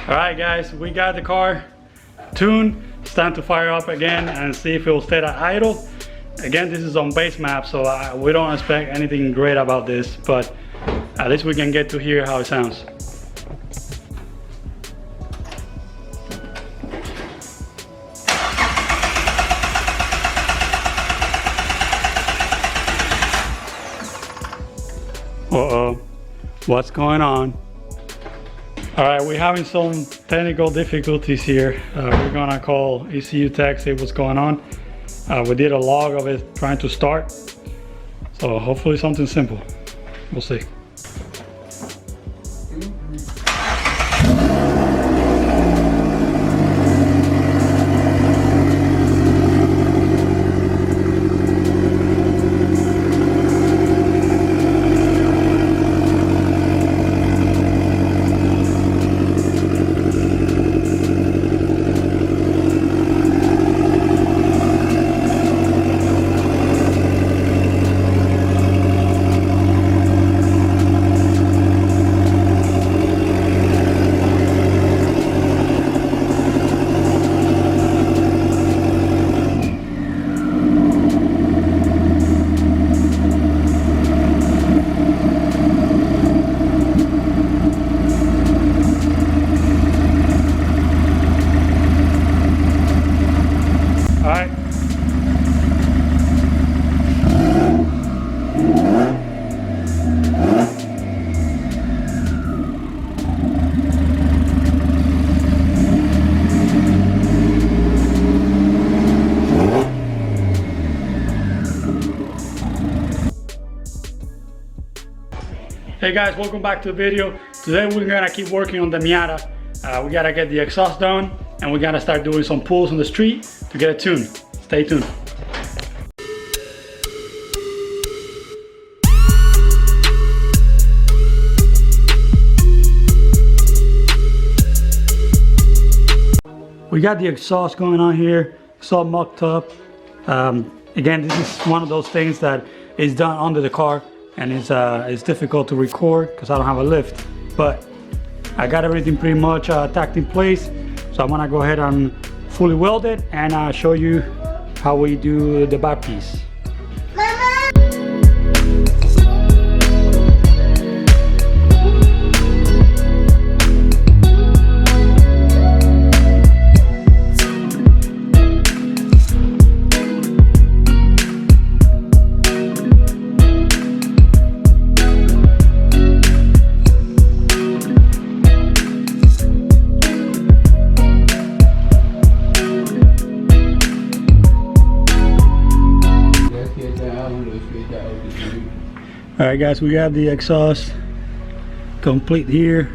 Alright guys, we got the car tuned. It's time to fire up again and see if it will stay at idle. Again, this is on base map, so we don't expect anything great about this, but at least we can get to hear how it sounds. Uh-oh, what's going on? All right, we're having some technical difficulties here. We're gonna call ECU tech, see what's going on. We did a log of it trying to start. So hopefully something simple. We'll see. Hey guys, welcome back to the video. Today we're gonna keep working on the Miata. We gotta get the exhaust done and we gotta start doing some pulls on the street to get it tuned. Stay tuned. We got the exhaust going on here. It's all mucked up. Again, this is one of those things that is done under the car. And it's difficult to record because I don't have a lift, but I got everything pretty much tacked in place. So I'm gonna go ahead and fully weld it and show you how we do the back piece. All right guys, we got the exhaust complete here.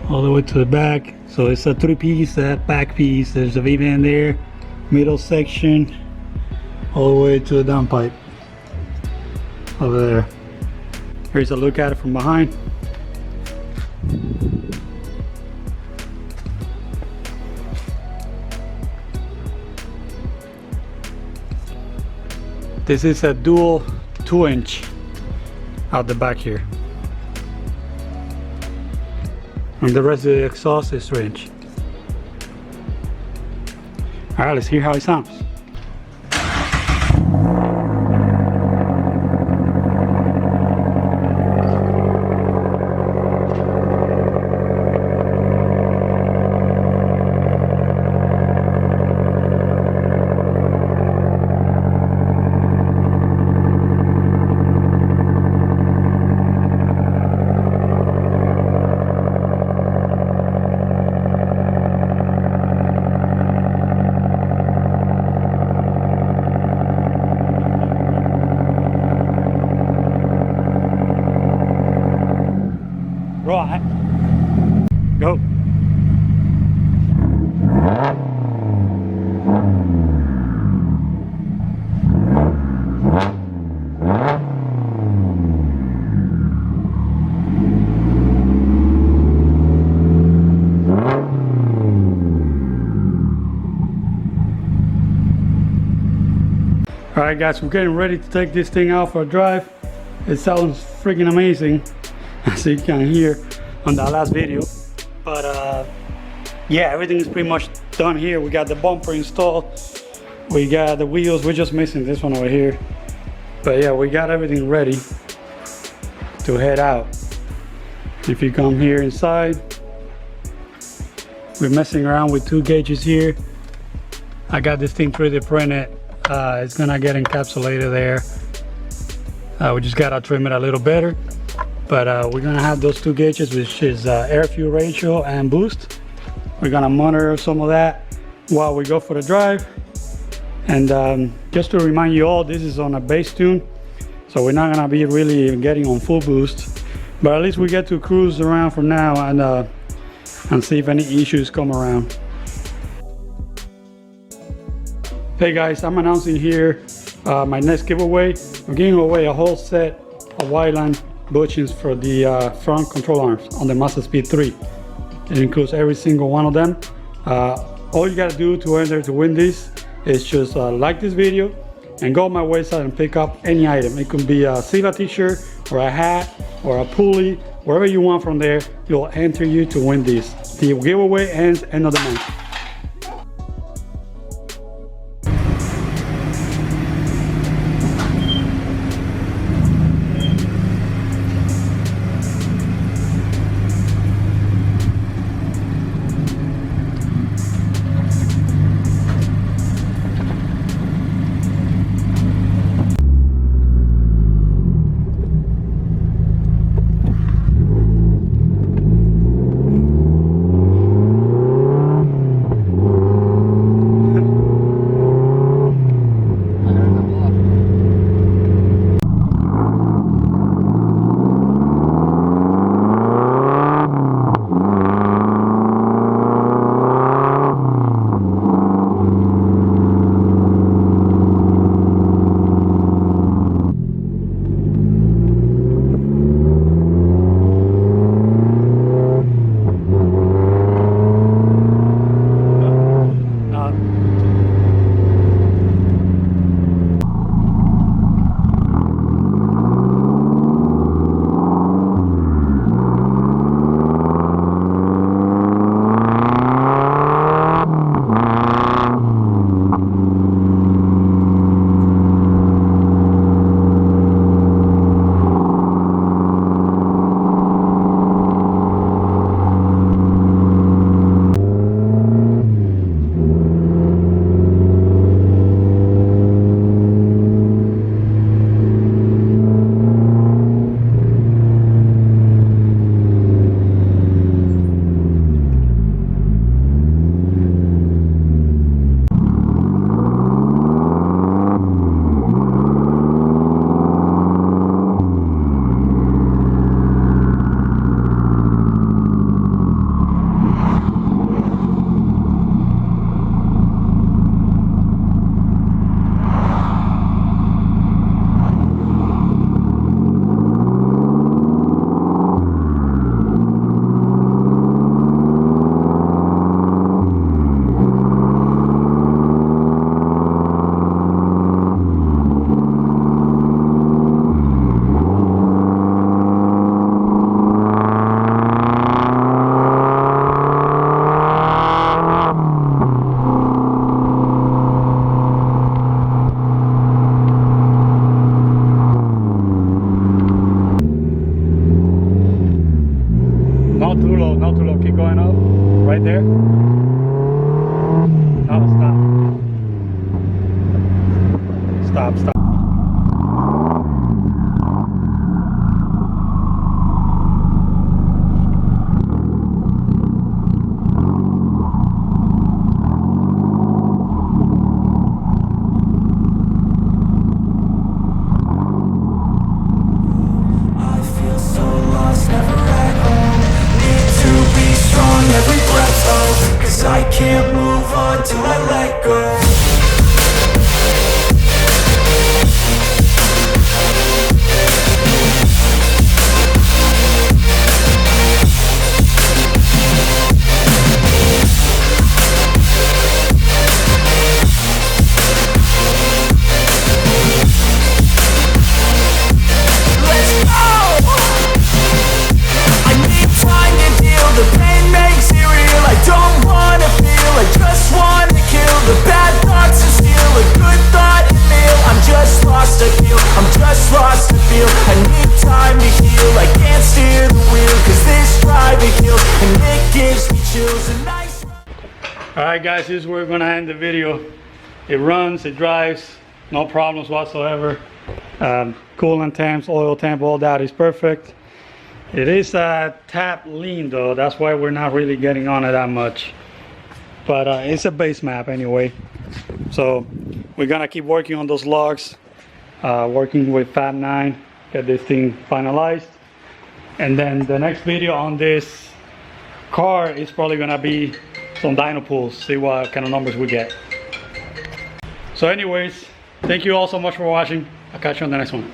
All the way to the back. So it's a 3-piece, that back piece. There's a V-band there, middle section, all the way to the downpipe over there. Here's a look at it from behind. This is a dual 2-inch out the back here. And the rest of the exhaust is 3-inch. Alright, let's hear how it sounds. Right. Go. Alright guys, we're getting ready to take this thing out for a drive. It sounds freaking amazing, as you can hear on that last video. But yeah, everything is pretty much done here. We got the bumper installed. We got the wheels. We're just missing this one over here. But yeah, we got everything ready to head out. If you come here inside, we're messing around with 2 gauges here. I got this thing 3D printed. It's gonna get encapsulated there. We just gotta trim it a little better. But we're gonna have those 2 gauges, which is air fuel ratio and boost. We're gonna monitor some of that while we go for the drive. And just to remind you all, this is on a base tune, so we're not gonna be really getting on full boost. But at least we get to cruise around for now and see if any issues come around. Hey guys, I'm announcing here my next giveaway. I'm giving away a whole set of Wildland bushings for the front control arms on the Mazda Speed 3. It includes every single one of them. All you gotta do to enter to win this is just like this video and go on my website and pick up any item. It could be a Siva t-shirt or a hat or a pulley, wherever you want from there. It'll enter you to win this. The giveaway ends end of the month. Right there. No, stop. Stop. I can't move on till I let go. Alright guys, this is where we're gonna end the video. It runs, it drives, no problems whatsoever. Coolant temps, oil temp, all that is perfect. It is tap lean though, that's why we're not really getting on it that much. But it's a base map anyway. So we're gonna keep working on those logs, working with Fab 9, get this thing finalized. And then the next video on this car is probably gonna be some dyno pulls, see what kind of numbers we get. So anyways, thank you all so much for watching. I'll catch you on the next one.